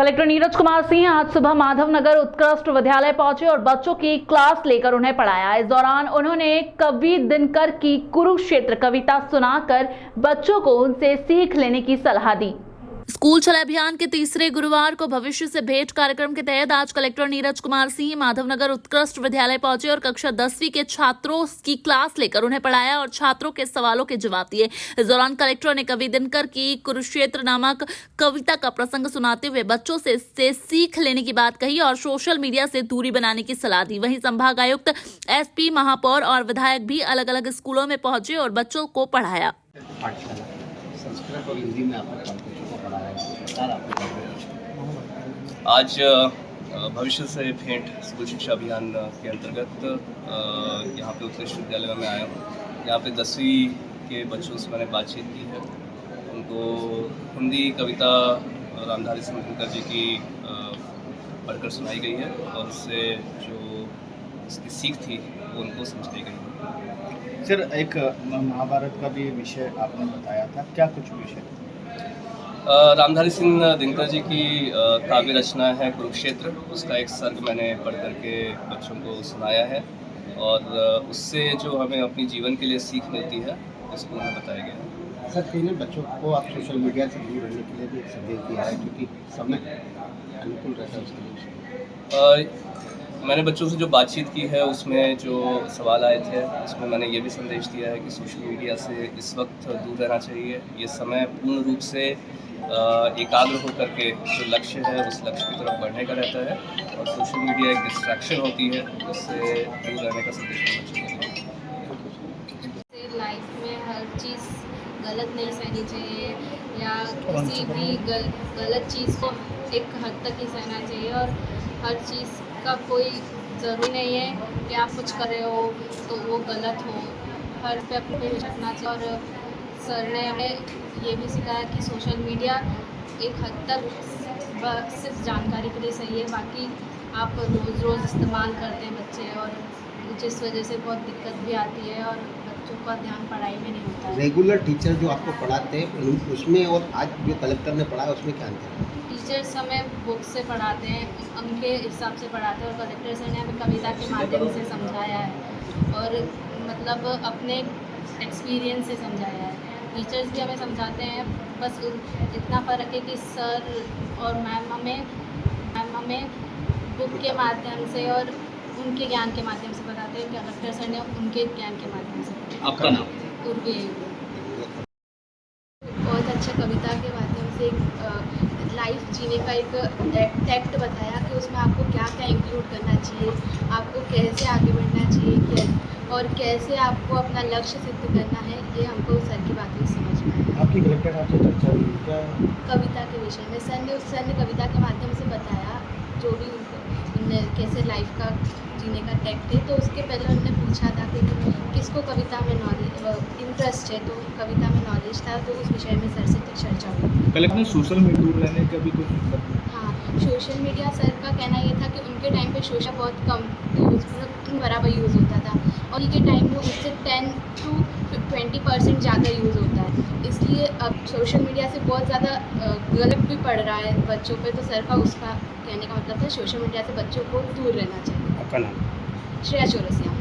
Collector Neeraj Kumar Singh आज सुबह माधवनगर उत्कृष्ट विद्यालय पहुंचे और बच्चों की क्लास लेकर उन्हें पढ़ाया। इस दौरान उन्होंने कवि दिनकर की कुरुक्षेत्र कविता सुनाकर बच्चों को उनसे सीख लेने की सलाह दी। स्कूल चले अभियान के तीसरे गुरुवार को भविष्य से भेंट कार्यक्रम के तहत आज कलेक्टर नीरज कुमार सिंह माधवनगर उत्कृष्ट विद्यालय पहुंचे और कक्षा 10वीं के छात्रों की क्लास लेकर उन्हें पढ़ाया और छात्रों के सवालों के जवाब दिए। इस दौरान कलेक्टर ने कवि दिनकर की कुरुक्षेत्र नामक कविता का प्रसंग सुनाते हुए बच्चों से सीख लेने की बात कही और सोशल मीडिया से दूरी बनाने की सलाह दी। वहीं संभाग आयुक्त, SP, महापौर और विधायक भी अलग अलग स्कूलों में पहुंचे और बच्चों को पढ़ाया। संस्कृत और हिंदी में आपने बच्चों को पढ़ाया है। आज भविष्य से भेंट स्कूल शिक्षा अभियान के अंतर्गत यहाँ पे उत्कृष्ट विद्यालय में मैं आया हूँ। यहाँ पे 10वीं के बच्चों से मैंने बातचीत की है। उनको हिंदी कविता रामधारी सिंह दिनकर जी की पढ़कर सुनाई गई है और उससे जो इसकी सीख थी वो उनको समझाई गई है। सर, एक महाभारत का भी विषय आपने बताया था, क्या कुछ विषय? रामधारी सिंह दिनकर जी की काव्य रचना है कुरुक्षेत्र, उसका एक सर्ग मैंने पढ़ करके बच्चों को सुनाया है और उससे जो हमें अपनी जीवन के लिए सीख मिलती है उसको हमें बताया गया है। सर, कहीं बच्चों को आप सोशल मीडिया से दूर रहने के लिए भी एक संदेश दिया है, क्योंकि समय अनुकूल रहता है उसके लिए। मैंने बच्चों से जो बातचीत की है उसमें जो सवाल आए थे उसमें मैंने ये भी संदेश दिया है कि सोशल मीडिया से इस वक्त दूर रहना चाहिए। ये समय पूर्ण रूप से एकाग्र होकर के जो लक्ष्य है उस लक्ष्य की तरफ बढ़ने का रहता है और सोशल मीडिया एक डिस्ट्रैक्शन होती है, उससे दूर रहने का संदेश देना चाहिए। लाइफ में हर चीज़ गलत नहीं सहनी चाहिए या किसी भी गलत चीज़ को एक हद तक ही सहना चाहिए और हर चीज़ का कोई ज़रूरी नहीं है कि आप कुछ कर रहे हो तो वो गलत हो। हर पे अपने पे रखना चाहिए और सर ने हमें ये भी सिखाया कि सोशल मीडिया एक हद तक सिर्फ जानकारी के लिए सही है, बाकी आप रोज़ इस्तेमाल करते हैं बच्चे और जिस वजह से बहुत दिक्कत भी आती है और बच्चों का ध्यान पढ़ाई में नहीं होता है। रेगुलर टीचर जो आपको पढ़ाते हैं उसमें और आज जो कलेक्टर ने पढ़ाया उसमें क्या अंतर है? टीचर्स हमें बुक से पढ़ाते हैं, उनके हिसाब से पढ़ाते हैं और कलेक्टर सर ने हमें कविता के माध्यम से समझाया है और मतलब अपने एक्सपीरियंस से समझाया है। टीचर्स भी हमें समझाते हैं, बस इतना फ़र्क है कि सर और मैम हमें बुक के माध्यम से और उनके ज्ञान के माध्यम से बताते हैं। कलेक्टर सर ने उनके ज्ञान के माध्यम से। आपका नाम? उर्वी। बहुत अच्छा कविता के माध्यम से लाइफ जीने का एक टैक्ट बताया कि उसमें आपको क्या क्या इंक्लूड करना चाहिए, आपको कैसे आगे बढ़ना चाहिए और कैसे आपको अपना लक्ष्य सिद्ध करना है। ये हमको सर की बातें समझ में आई। आपकी कलेक्टर आपसे चर्चा हुई क्या? कविता के विषय में सर ने कविता के माध्यम से बताया जो भी उनने कैसे लाइफ का जीने का टैक्ट है। तो उसके पहले उन्होंने पूछा था कि किसको कविता में इंटरेस्ट है, तो कविता में नॉलेज था, तो उस विषय में सर से चर्चा हुई। कलेक्टर ने सोशल मीडिया दूर रहने का भी कुछ? हाँ, सोशल मीडिया सर का कहना ये था कि उनके टाइम पे सोशल बहुत कम यूज़ मतलब बराबर यूज़ होता था और उनके टाइम में उससे 10 to 20% ज़्यादा यूज़ होता है। इसलिए अब सोशल मीडिया से बहुत ज़्यादा गलत भी पड़ रहा है बच्चों पे, तो सर का उसका कहने का मतलब था सोशल मीडिया से बच्चों को दूर रहना चाहिए। आपका नाम? श्रेया चौरसिया।